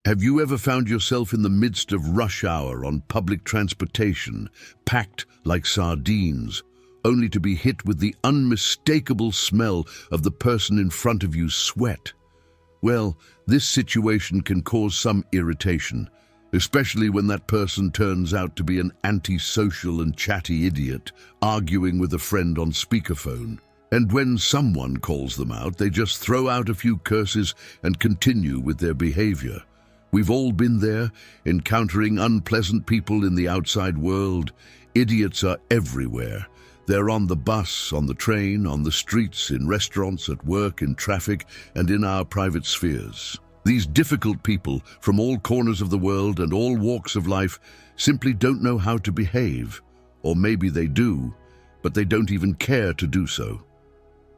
Have you ever found yourself in the midst of rush hour on public transportation, packed like sardines, only to be hit with the unmistakable smell of the person in front of you's sweat? Well, this situation can cause some irritation, especially when that person turns out to be an antisocial and chatty idiot, arguing with a friend on speakerphone. And when someone calls them out, they just throw out a few curses and continue with their behavior. We've all been there, encountering unpleasant people in the outside world. Idiots are everywhere. They're on the bus, on the train, on the streets, in restaurants, at work, in traffic, and in our private spheres. These difficult people from all corners of the world and all walks of life simply don't know how to behave. Or maybe they do, but they don't even care to do so.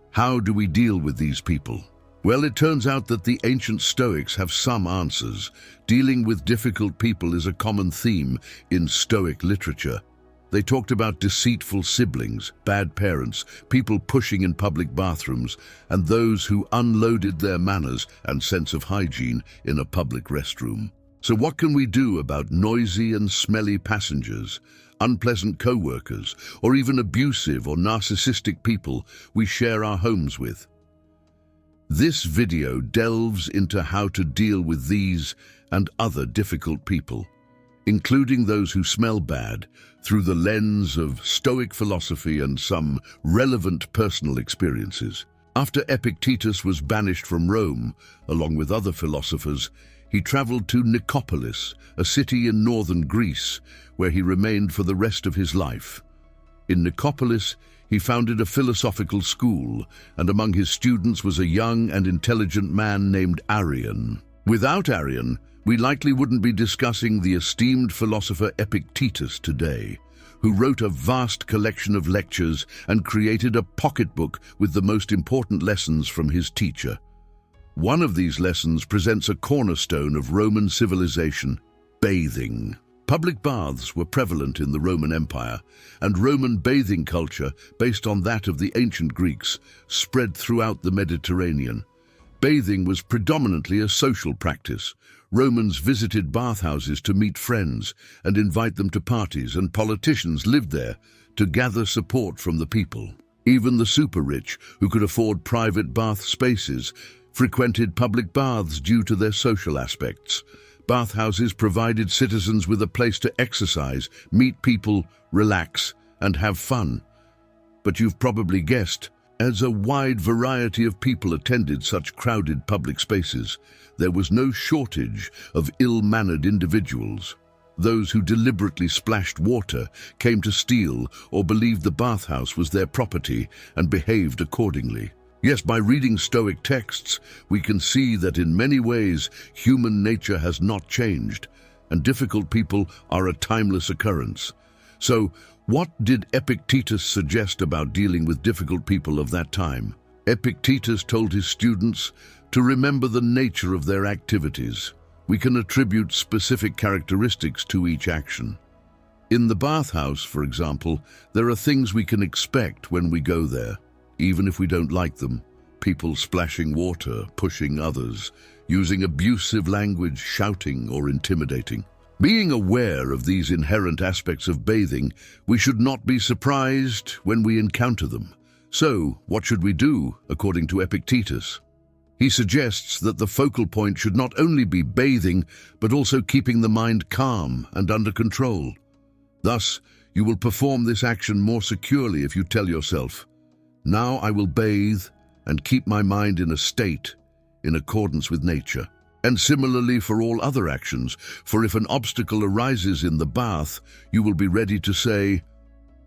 How do we deal with these people? Well, it turns out that the ancient Stoics have some answers. Dealing with difficult people is a common theme in Stoic literature. They talked about deceitful siblings, bad parents, people pushing in public bathrooms, and those who unloaded their manners and sense of hygiene in a public restroom. So what can we do about noisy and smelly passengers, unpleasant co-workers, or even abusive or narcissistic people we share our homes with? This video delves into how to deal with these and other difficult people, including those who smell bad, through the lens of Stoic philosophy and some relevant personal experiences. After Epictetus was banished from Rome, along with other philosophers, he traveled to Nicopolis, a city in northern Greece, where he remained for the rest of his life. In Nicopolis, he founded a philosophical school, and among his students was a young and intelligent man named Arrian. Without Arrian, we likely wouldn't be discussing the esteemed philosopher Epictetus today, who wrote a vast collection of lectures and created a pocketbook with the most important lessons from his teacher. One of these lessons presents a cornerstone of Roman civilization: bathing. Public baths were prevalent in the Roman Empire, and Roman bathing culture, based on that of the ancient Greeks, spread throughout the Mediterranean. Bathing was predominantly a social practice. Romans visited bathhouses to meet friends and invite them to parties, and politicians lived there to gather support from the people. Even the super-rich, who could afford private bath spaces, frequented public baths due to their social aspects. Bathhouses provided citizens with a place to exercise, meet people, relax, and have fun. But you've probably guessed, as a wide variety of people attended such crowded public spaces, there was no shortage of ill-mannered individuals. Those who deliberately splashed water, came to steal, or believed the bathhouse was their property and behaved accordingly. Yes, by reading Stoic texts, we can see that in many ways human nature has not changed, and difficult people are a timeless occurrence. So, what did Epictetus suggest about dealing with difficult people of that time? Epictetus told his students to remember the nature of their activities. We can attribute specific characteristics to each action. In the bathhouse, for example, there are things we can expect when we go there, even if we don't like them. People splashing water, pushing others, using abusive language, shouting or intimidating. Being aware of these inherent aspects of bathing, we should not be surprised when we encounter them. So, what should we do, according to Epictetus? He suggests that the focal point should not only be bathing, but also keeping the mind calm and under control. Thus, you will perform this action more securely if you tell yourself, "Now I will bathe and keep my mind in a state in accordance with nature." And similarly for all other actions, for if an obstacle arises in the bath, you will be ready to say,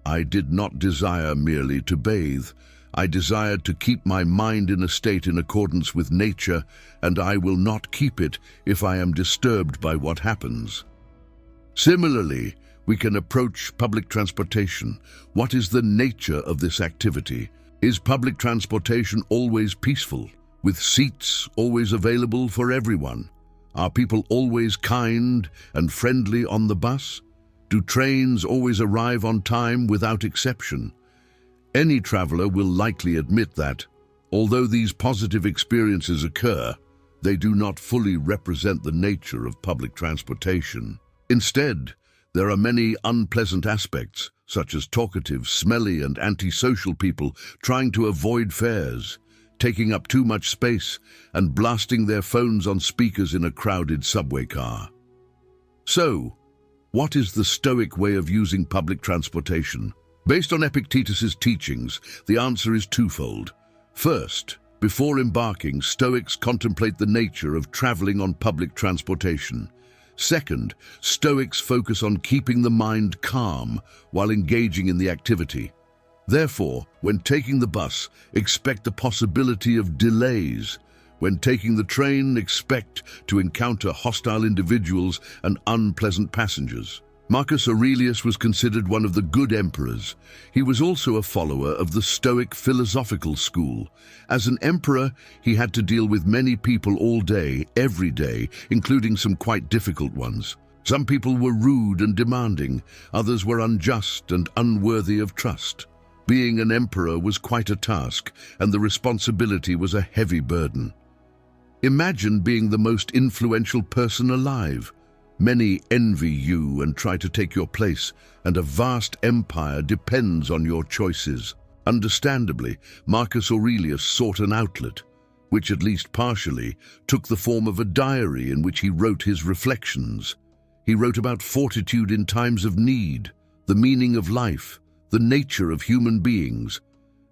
"I did not desire merely to bathe. I desired to keep my mind in a state in accordance with nature, and I will not keep it if I am disturbed by what happens." Similarly, we can approach public transportation. What is the nature of this activity? Is public transportation always peaceful, with seats always available for everyone? Are people always kind and friendly on the bus? Do trains always arrive on time without exception? Any traveler will likely admit that, although these positive experiences occur, they do not fully represent the nature of public transportation. Instead, there are many unpleasant aspects, such as talkative, smelly, and antisocial people trying to avoid fares, taking up too much space, and blasting their phones on speakers in a crowded subway car. So, what is the Stoic way of using public transportation? Based on Epictetus's teachings, the answer is twofold. First, before embarking, Stoics contemplate the nature of traveling on public transportation. Second, Stoics focus on keeping the mind calm while engaging in the activity. Therefore, when taking the bus, expect the possibility of delays. When taking the train, expect to encounter hostile individuals and unpleasant passengers. Marcus Aurelius was considered one of the good emperors. He was also a follower of the Stoic philosophical school. As an emperor, he had to deal with many people all day, every day, including some quite difficult ones. Some people were rude and demanding, others were unjust and unworthy of trust. Being an emperor was quite a task, and the responsibility was a heavy burden. Imagine being the most influential person alive. Many envy you and try to take your place, and a vast empire depends on your choices. Understandably, Marcus Aurelius sought an outlet, which at least partially took the form of a diary in which he wrote his reflections. He wrote about fortitude in times of need, the meaning of life, the nature of human beings,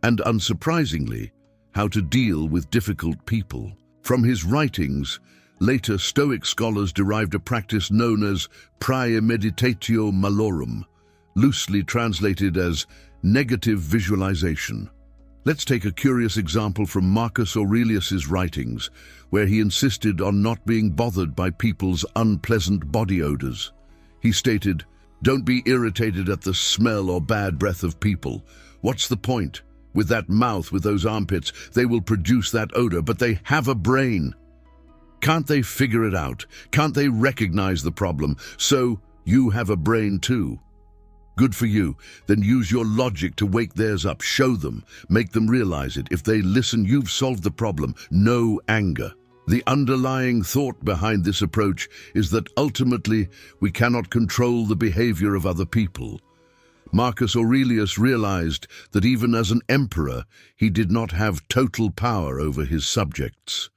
and unsurprisingly, how to deal with difficult people. From his writings, later Stoic scholars derived a practice known as praemeditatio malorum, loosely translated as negative visualization. Let's take a curious example from Marcus Aurelius's writings, where he insisted on not being bothered by people's unpleasant body odors. He stated, "Don't be irritated at the smell or bad breath of people. What's the point? With that mouth, with those armpits, they will produce that odor, but they have a brain. Can't they figure it out? Can't they recognize the problem? So you have a brain too. Good for you. Then use your logic to wake theirs up. Show them. Make them realize it. If they listen, you've solved the problem. No anger." The underlying thought behind this approach is that ultimately we cannot control the behavior of other people. Marcus Aurelius realized that even as an emperor, he did not have total power over his subjects.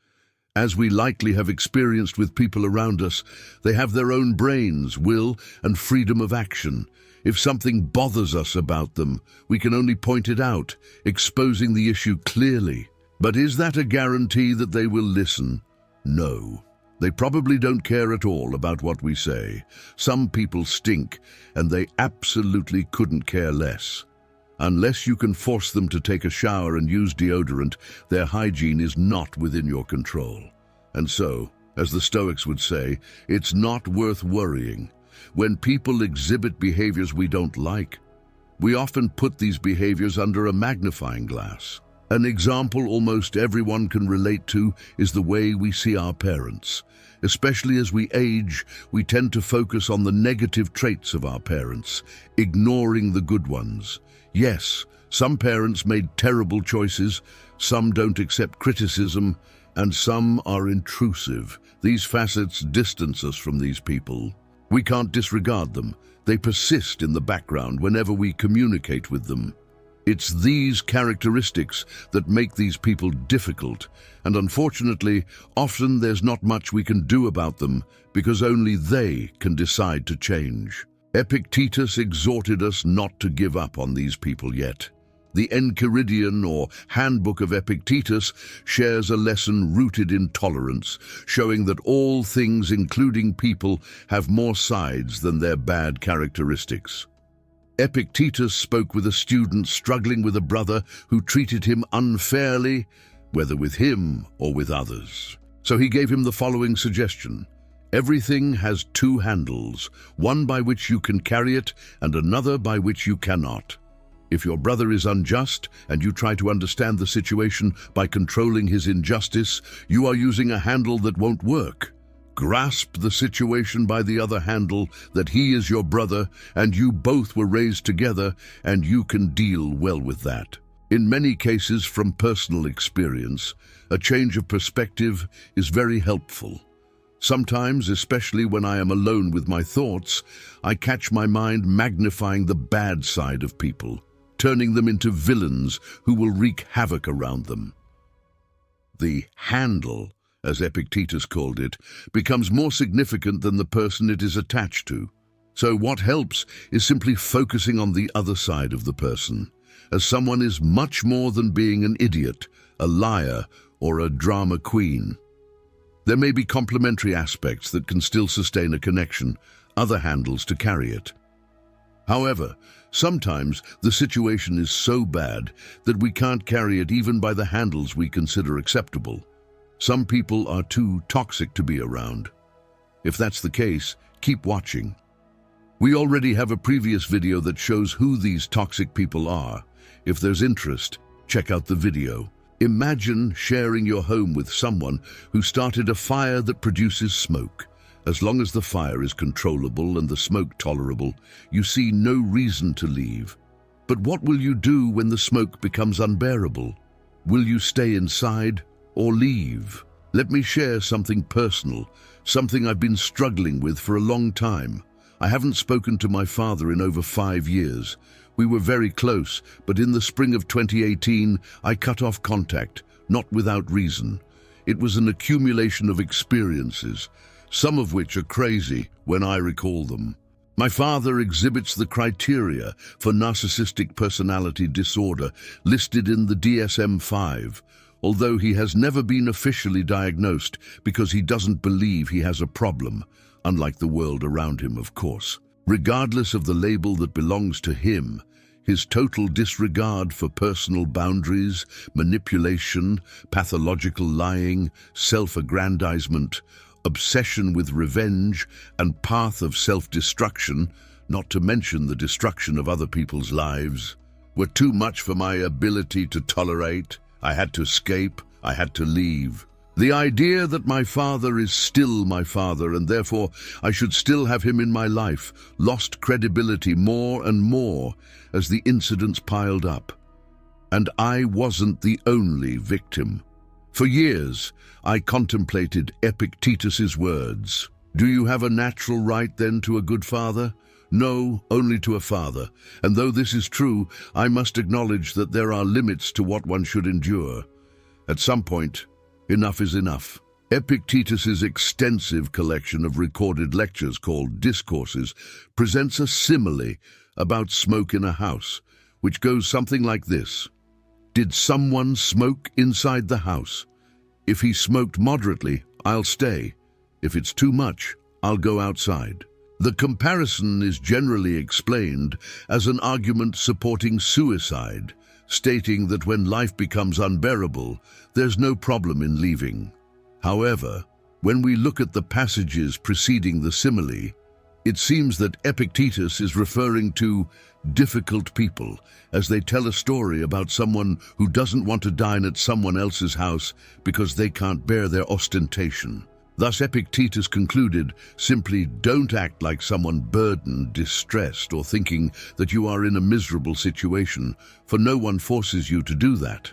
As we likely have experienced with people around us, they have their own brains, will, and freedom of action. If something bothers us about them, we can only point it out, exposing the issue clearly. But is that a guarantee that they will listen? No. They probably don't care at all about what we say. Some people stink, and they absolutely couldn't care less. Unless you can force them to take a shower and use deodorant, their hygiene is not within your control. And so, as the Stoics would say, it's not worth worrying. When people exhibit behaviors we don't like, we often put these behaviors under a magnifying glass. An example almost everyone can relate to is the way we see our parents. Especially as we age, we tend to focus on the negative traits of our parents, ignoring the good ones. Yes, some parents made terrible choices, some don't accept criticism, and some are intrusive. These facets distance us from these people. We can't disregard them. They persist in the background whenever we communicate with them. It's these characteristics that make these people difficult, and unfortunately, often there's not much we can do about them because only they can decide to change. Epictetus exhorted us not to give up on these people yet. The Enchiridion, or Handbook of Epictetus, shares a lesson rooted in tolerance, showing that all things, including people, have more sides than their bad characteristics. Epictetus spoke with a student struggling with a brother who treated him unfairly, whether with him or with others. So he gave him the following suggestion. Everything has two handles, one by which you can carry it and another by which you cannot. If your brother is unjust and you try to understand the situation by controlling his injustice, you are using a handle that won't work. Grasp the situation by the other handle, that he is your brother and you both were raised together, and you can deal well with that. In many cases, from personal experience, a change of perspective is very helpful. Sometimes, especially when I am alone with my thoughts, I catch my mind magnifying the bad side of people, turning them into villains who will wreak havoc around them. The handle, as Epictetus called it, becomes more significant than the person it is attached to. So what helps is simply focusing on the other side of the person, as someone is much more than being an idiot, a liar, or a drama queen. There may be complementary aspects that can still sustain a connection, other handles to carry it. However, sometimes the situation is so bad that we can't carry it even by the handles we consider acceptable. Some people are too toxic to be around. If that's the case, keep watching. We already have a previous video that shows who these toxic people are. If there's interest, check out the video. Imagine sharing your home with someone who started a fire that produces smoke. As long as the fire is controllable and the smoke tolerable, you see no reason to leave. But what will you do when the smoke becomes unbearable? Will you stay inside or leave? Let me share something personal, something I've been struggling with for a long time. I haven't spoken to my father in over 5 years. We were very close, but in the spring of 2018, I cut off contact, not without reason. It was an accumulation of experiences, some of which are crazy when I recall them. My father exhibits the criteria for narcissistic personality disorder listed in the DSM-5, although he has never been officially diagnosed because he doesn't believe he has a problem, unlike the world around him, of course. Regardless of the label that belongs to him, his total disregard for personal boundaries, manipulation, pathological lying, self-aggrandizement, obsession with revenge, and path of self-destruction, not to mention the destruction of other people's lives, were too much for my ability to tolerate. I had to escape. I had to leave. The idea that my father is still my father and therefore I should still have him in my life lost credibility more and more as the incidents piled up. And I wasn't the only victim. For years, I contemplated Epictetus's words. Do you have a natural right then to a good father? No, only to a father. And though this is true, I must acknowledge that there are limits to what one should endure. At some point, enough is enough. Epictetus's extensive collection of recorded lectures called Discourses presents a simile about smoke in a house, which goes something like this. Did someone smoke inside the house? If he smoked moderately, I'll stay. If it's too much, I'll go outside. The comparison is generally explained as an argument supporting suicide, stating that when life becomes unbearable, there's no problem in leaving. However, when we look at the passages preceding the simile, it seems that Epictetus is referring to difficult people as they tell a story about someone who doesn't want to dine at someone else's house because they can't bear their ostentation. Thus Epictetus concluded, simply don't act like someone burdened, distressed, or thinking that you are in a miserable situation, for no one forces you to do that.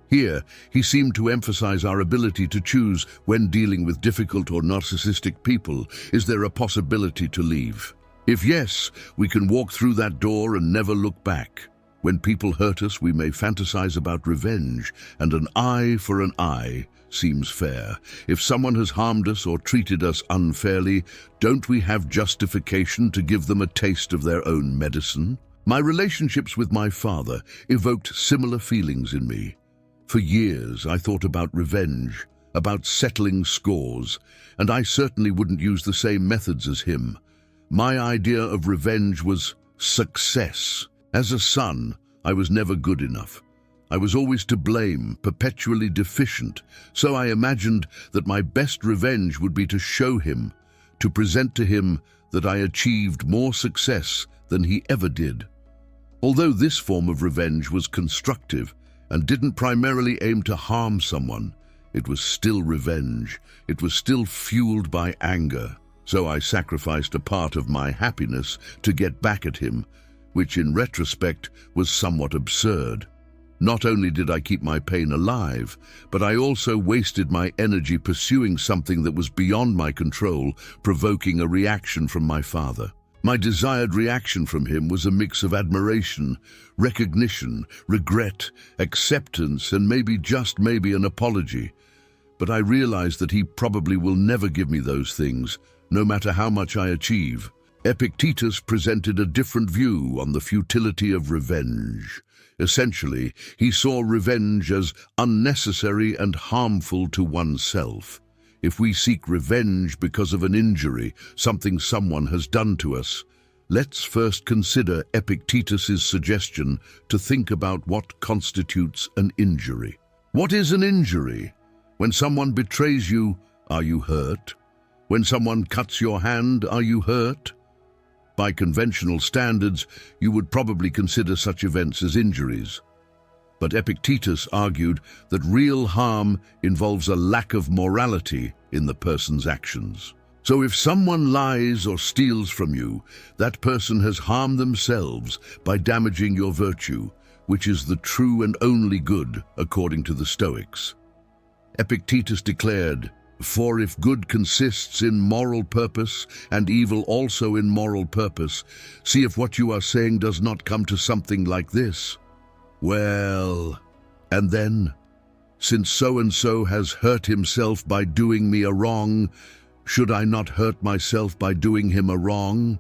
Here, he seemed to emphasize our ability to choose when dealing with difficult or narcissistic people. Is there a possibility to leave? If yes, we can walk through that door and never look back. When people hurt us, we may fantasize about revenge, and an eye for an eye seems fair. If someone has harmed us or treated us unfairly, don't we have justification to give them a taste of their own medicine? My relationships with my father evoked similar feelings in me. For years, I thought about revenge, about settling scores, and I certainly wouldn't use the same methods as him. My idea of revenge was success. As a son, I was never good enough. I was always to blame, perpetually deficient, so I imagined that my best revenge would be to show him, to present to him that I achieved more success than he ever did. Although this form of revenge was constructive and didn't primarily aim to harm someone, it was still revenge. It was still fueled by anger. So I sacrificed a part of my happiness to get back at him, which in retrospect was somewhat absurd. Not only did I keep my pain alive, but I also wasted my energy pursuing something that was beyond my control, provoking a reaction from my father. My desired reaction from him was a mix of admiration, recognition, regret, acceptance, and just maybe an apology. But I realized that he probably will never give me those things, no matter how much I achieve. Epictetus presented a different view on the futility of revenge. Essentially, he saw revenge as unnecessary and harmful to oneself. If we seek revenge because of an injury, something someone has done to us, let's first consider Epictetus's suggestion to think about what constitutes an injury. What is an injury? When someone betrays you, are you hurt? When someone cuts your hand, are you hurt? By conventional standards, you would probably consider such events as injuries. But Epictetus argued that real harm involves a lack of morality in the person's actions. So if someone lies or steals from you, that person has harmed themselves by damaging your virtue, which is the true and only good, according to the Stoics. Epictetus declared, "For if good consists in moral purpose, and evil also in moral purpose, see if what you are saying does not come to something like this. Well, and then, since so-and-so has hurt himself by doing me a wrong, should I not hurt myself by doing him a wrong?"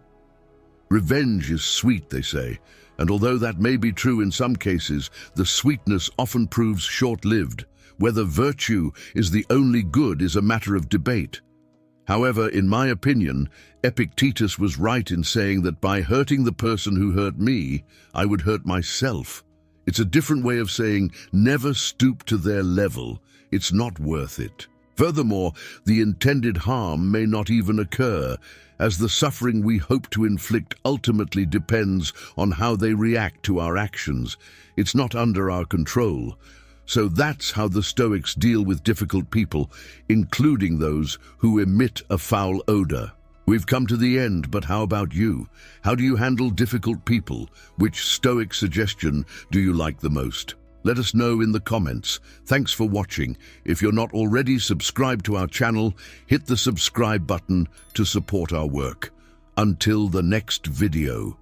Revenge is sweet, they say, and although that may be true in some cases, the sweetness often proves short-lived. Whether virtue is the only good is a matter of debate. However, in my opinion, Epictetus was right in saying that by hurting the person who hurt me, I would hurt myself. It's a different way of saying never stoop to their level. It's not worth it. Furthermore, the intended harm may not even occur, as the suffering we hope to inflict ultimately depends on how they react to our actions. It's not under our control. So that's how the Stoics deal with difficult people, including those who emit a foul odor. We've come to the end, but how about you? How do you handle difficult people? Which Stoic suggestion do you like the most? Let us know in the comments. Thanks for watching. If you're not already subscribed to our channel, hit the subscribe button to support our work. Until the next video.